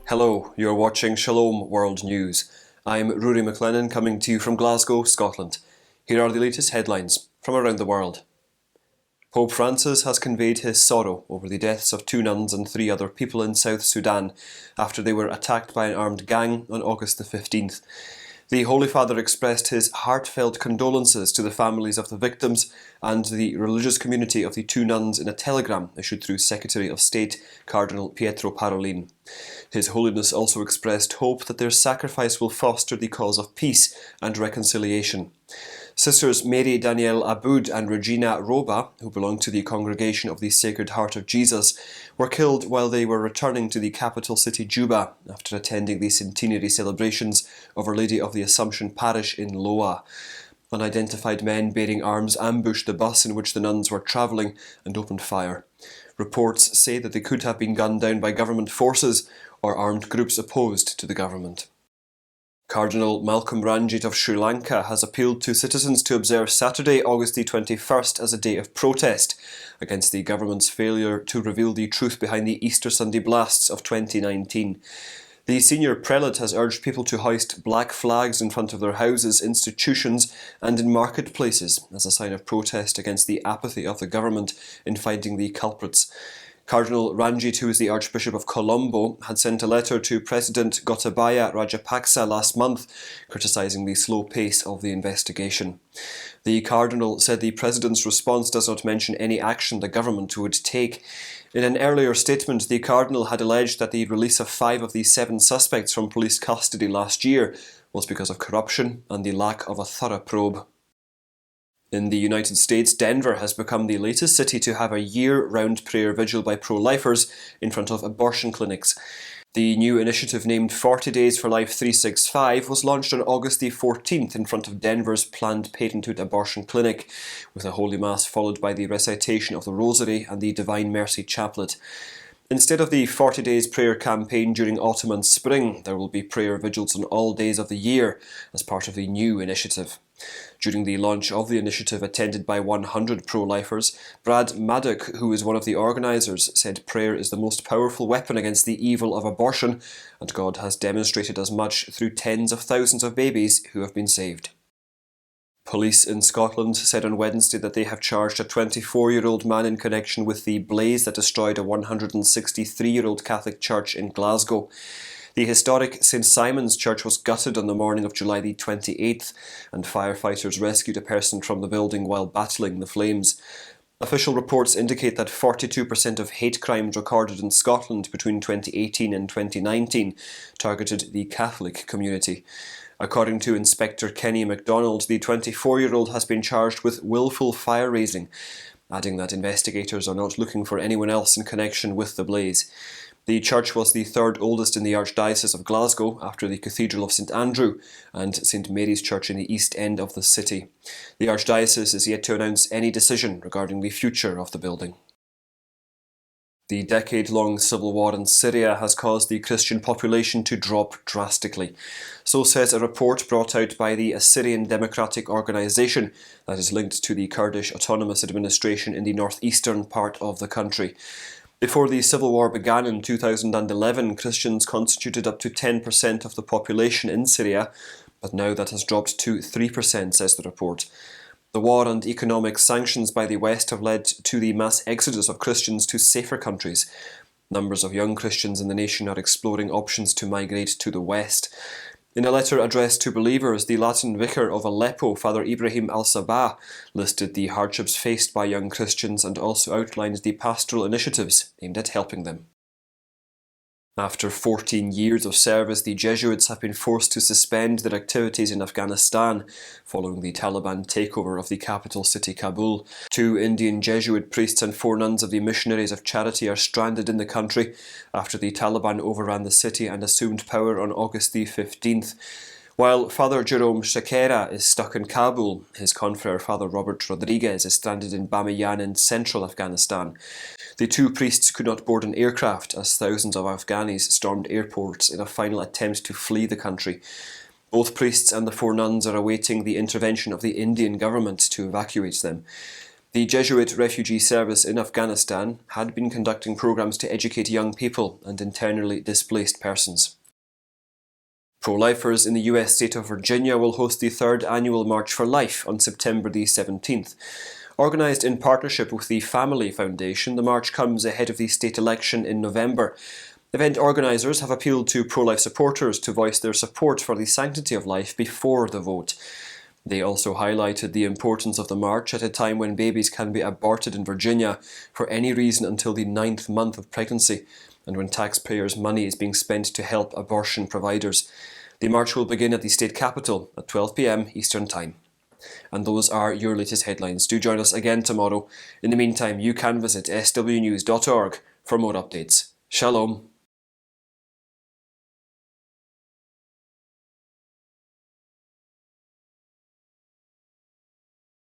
Hello, you're watching Shalom World News. I'm Rory McLennan coming to you from Glasgow, Scotland. Here are the latest headlines from around the world. Pope Francis has conveyed his sorrow over the deaths of 2 nuns and 3 other people in South Sudan after they were attacked by an armed gang on August the 15th. The Holy Father expressed his heartfelt condolences to the families of the victims and the religious community of the 2 nuns in a telegram issued through Secretary of State Cardinal Pietro Parolin. His Holiness also expressed hope that their sacrifice will foster the cause of peace and reconciliation. Sisters Mary Danielle Aboud and Regina Roba, who belong to the Congregation of the Sacred Heart of Jesus, were killed while they were returning to the capital city Juba after attending the centenary celebrations of Our Lady of the Assumption Parish in Loa. Unidentified men bearing arms ambushed the bus in which the nuns were travelling and opened fire. Reports say that they could have been gunned down by government forces or armed groups opposed to the government. Cardinal Ranjith of Sri Lanka has appealed to citizens to observe Saturday, August the 21st as a day of protest against the government's failure to reveal the truth behind the Easter Sunday blasts of 2019. The senior prelate has urged people to hoist black flags in front of their houses, institutions and in marketplaces as a sign of protest against the apathy of the government in finding the culprits. Cardinal Ranjith, who is the Archbishop of Colombo, had sent a letter to President Gotabaya Rajapaksa last month, criticising the slow pace of the investigation. The Cardinal said the President's response does not mention any action the government would take. In an earlier statement, the Cardinal had alleged that the release of 5 of the 7 suspects from police custody last year was because of corruption and the lack of a thorough probe. In the United States, Denver has become the latest city to have a year-round prayer vigil by pro-lifers in front of abortion clinics. The new initiative, named 40 Days for Life 365, was launched on August the 14th in front of Denver's Planned Parenthood abortion clinic, with a Holy Mass followed by the recitation of the Rosary and the Divine Mercy chaplet. Instead of the 40 Days prayer campaign during autumn and spring, there will be prayer vigils on all days of the year as part of the new initiative. During the launch of the initiative, attended by 100 pro-lifers, Brad Maddock, who is one of the organisers, said prayer is the most powerful weapon against the evil of abortion, and God has demonstrated as much through tens of thousands of babies who have been saved. Police in Scotland said on Wednesday that they have charged a 24-year-old man in connection with the blaze that destroyed a 163-year-old Catholic church in Glasgow. The historic St Simon's Church was gutted on the morning of July the 28th, and firefighters rescued a person from the building while battling the flames. Official reports indicate that 42% of hate crimes recorded in Scotland between 2018 and 2019 targeted the Catholic community. According to Inspector Kenny MacDonald, the 24-year-old has been charged with willful fire-raising, adding that investigators are not looking for anyone else in connection with the blaze. The church was the 3rd oldest in the Archdiocese of Glasgow after the Cathedral of St Andrew and St Mary's Church in the east end of the city. The Archdiocese is yet to announce any decision regarding the future of the building. The decade-long civil war in Syria has caused the Christian population to drop drastically. So says a report brought out by the Syrian Democratic Organisation that is linked to the Kurdish Autonomous Administration in the northeastern part of the country. Before the civil war began in 2011, Christians constituted up to 10% of the population in Syria, but now that has dropped to 3%, says the report. The war and economic sanctions by the West have led to the mass exodus of Christians to safer countries. Numbers of young Christians in the nation are exploring options to migrate to the West. In a letter addressed to believers, the Latin vicar of Aleppo, Father Ibrahim al-Sabah, listed the hardships faced by young Christians and also outlined the pastoral initiatives aimed at helping them. After 14 years of service, the Jesuits have been forced to suspend their activities in Afghanistan following the Taliban takeover of the capital city Kabul. 2 Indian Jesuit priests and 4 nuns of the Missionaries of Charity are stranded in the country after the Taliban overran the city and assumed power on August the 15th. While Father Jerome Shakera is stuck in Kabul, his confrere Father Robert Rodriguez is stranded in Bamiyan in central Afghanistan. The 2 priests could not board an aircraft as thousands of Afghanis stormed airports in a final attempt to flee the country. Both priests and the 4 nuns are awaiting the intervention of the Indian government to evacuate them. The Jesuit refugee service in Afghanistan had been conducting programs to educate young people and internally displaced persons. Pro-lifers in the US state of Virginia will host the 3rd annual March for Life on September the 17th. Organised in partnership with the Family Foundation, the march comes ahead of the state election in November. Event organisers have appealed to pro-life supporters to voice their support for the sanctity of life before the vote. They also highlighted the importance of the march at a time when babies can be aborted in Virginia for any reason until the 9th month of pregnancy, and when taxpayers' money is being spent to help abortion providers. The march will begin at the state capitol at 12 p.m. Eastern Time. And those are your latest headlines. Do join us again tomorrow. In the meantime, you can visit swnews.org for more updates. Shalom.